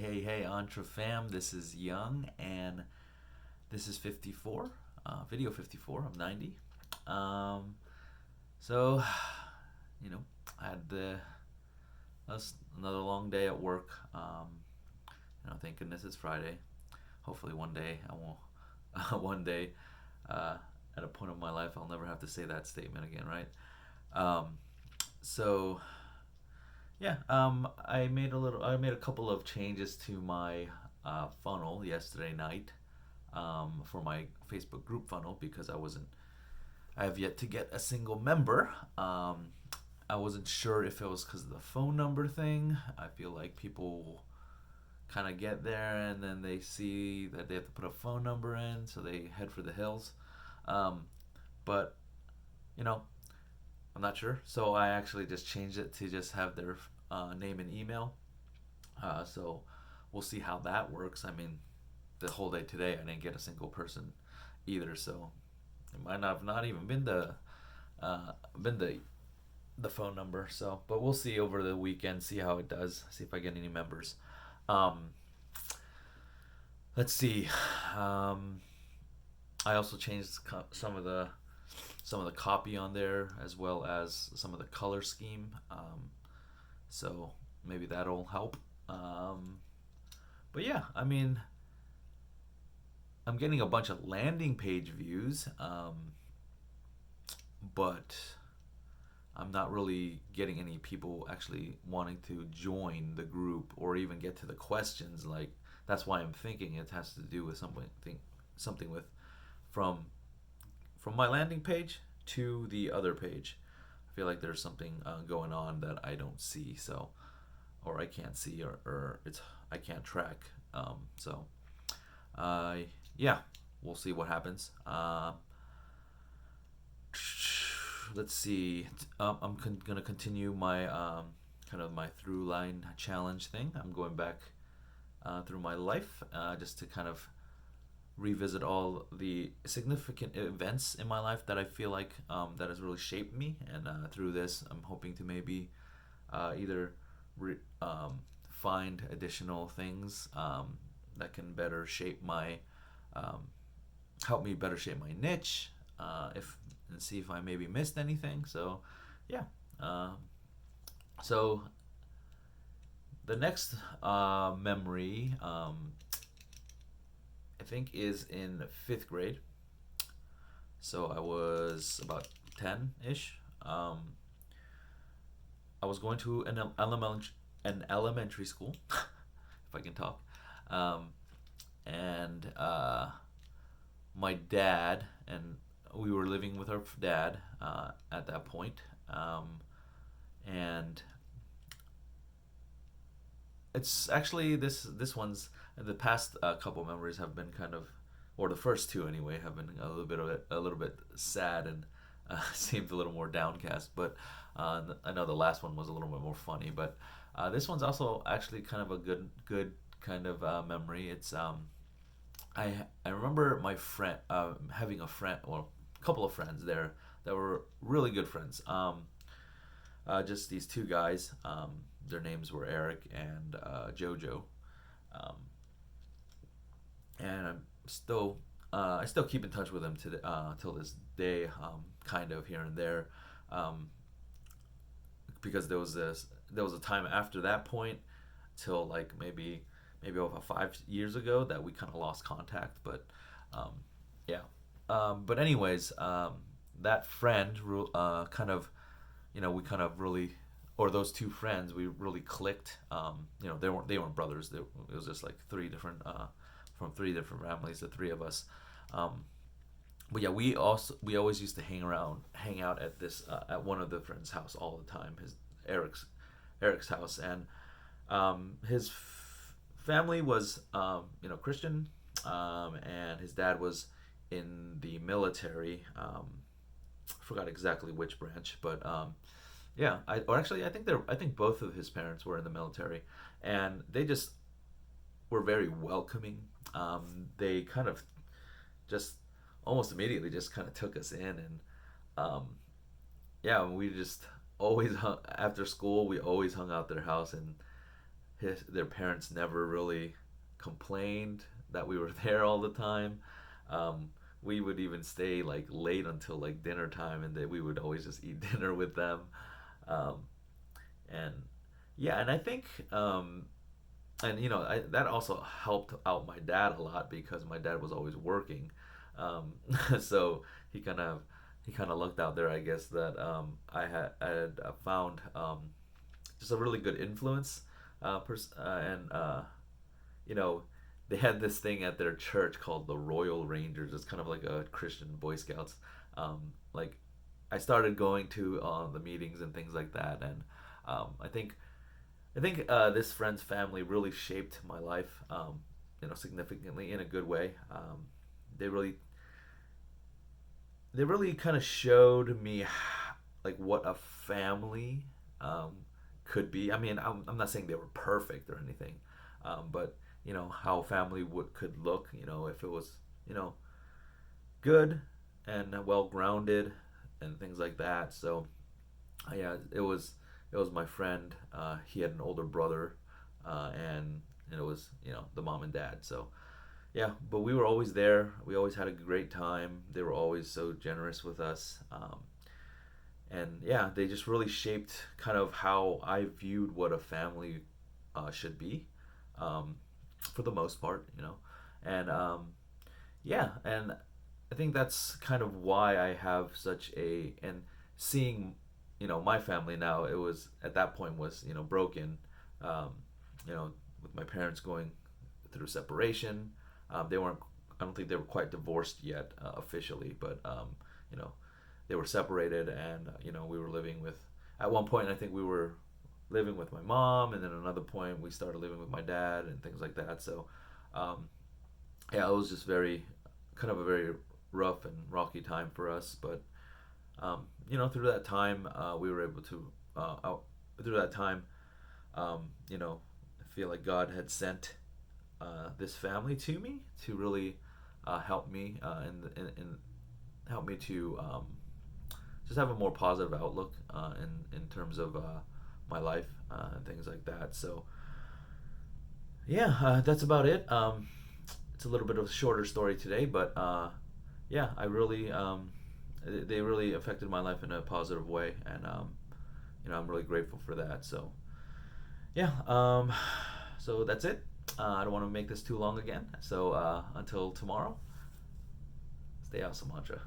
Hey, Entre Fam. This is Young, and this is 54, video 54 of 90. Um, so, you know, I had another long day at work. Thank goodness it's Friday. Hopefully, one day I won't. One day, uh, at a point of my life, I'll never have to say that statement again, right? Um, so I made a couple of changes to my funnel yesterday night for my Facebook group funnel because I have yet to get a single member. I wasn't sure if it was because of the phone number thing. I feel like people kind of get there and then they see that they have to put a phone number in, so they head for the hills. Um, but you know, I'm not sure. So I actually just changed it to just have their name and email. So we'll see how that works. I mean, the whole day today, I didn't get a single person either. So it might not have not even been the phone number. So, but we'll see over the weekend. See how it does. See if I get any members. Um, let's see. Um, I also changed some of the copy on there as well as some of the color scheme. So maybe that'll help. Um, but yeah, I mean, I'm getting a bunch of landing page views, but I'm not really getting any people actually wanting to join the group or even get to the questions. Like that's why I'm thinking it has to do with something with from from my landing page to the other page. I feel like there's something going on that I don't see, so or I can't see, or it's I can't track. So uh, yeah, we'll see what happens. Let's see. Gonna continue my kind of my through line challenge thing. I'm going back through my life just to kind of revisit all the significant events in my life that I feel like that has really shaped me. And through this, I'm hoping to maybe either find additional things that can better shape my um, help me better shape my niche. If and see if I maybe missed anything. So yeah. So the next memory I think is in fifth grade. So I was about 10 ish. I was going to an elementary school, if I can talk. Um, and my dad and we were living with our dad at that point. And it's actually this one's the past couple memories have been kind of, or the first two anyway, have been a little bit sad and seemed a little more downcast. But I know the last one was a little bit more funny. But this one's also actually kind of a good kind of memory. It's I remember my friend having a friend or a couple of friends there that were really good friends. Just these two guys. Their names were Eric and Jojo, um, and I still keep in touch with them to till this day, kind of here and there, um, because there was a time after that point till like maybe over 5 years ago that we kind of lost contact. But um, yeah. But anyways, that friend kind of, we kind of really, or those two friends, we really clicked. They weren't brothers. It was just like three different from three different families, the three of us. Um, but yeah, we always used to hang out at this at one of the friends' house all the time. His Eric's house, and his family was Christian, and his dad was in the military. Forgot exactly which branch, but yeah, I think both of his parents were in the military, and they just were very welcoming. They kind of just almost immediately just kind of took us in, and um, yeah, we just always hung, after school we always hung out at their house, and their parents never really complained that we were there all the time. Um, we would even stay like late until like dinner time, and we would always just eat dinner with them. Um, and yeah, and I think and that also helped out my dad a lot because my dad was always working. um, so he kind of he kind of looked out there, I guess, that I had found just a really good influence, and you know they had this thing at their church called the Royal Rangers. It's kind of like a Christian Boy Scouts. Like I started going to the meetings and things like that, and I think this friend's family really shaped my life, significantly in a good way. They really they really kind of showed me like what a family um, could be. I mean, I'm not saying they were perfect or anything, but how family would could look. If it was you know good and well grounded and things like that. So yeah, it was my friend. He had an older brother, and it was the mom and dad. So yeah, but we were always there. We always had a great time. They were always so generous with us. And yeah, they just really shaped kind of how I viewed what a family should be, um, for the most part. And yeah, and I think that's kind of why I have such a and seeing my family now. It was at that point was broken, um, with my parents going through separation. They weren't. I don't think they were quite divorced yet, officially, but you know, they were separated, and we were living with. At one point, I think we were living with my mom, and then at another point, we started living with my dad and things like that. So, um, yeah, it was just kind of a very rough and rocky time for us. But through that time, we were able to. Through that time, I feel like God had sent this family to me to really help me, and help me to just have a more positive outlook in terms of my life, and things like that. So yeah, that's about it. It's a little bit of a shorter story today, but yeah, they really affected my life in a positive way, and I'm really grateful for that. So yeah, so that's it. I don't want to make this too long again. So until tomorrow, stay awesome, mantra.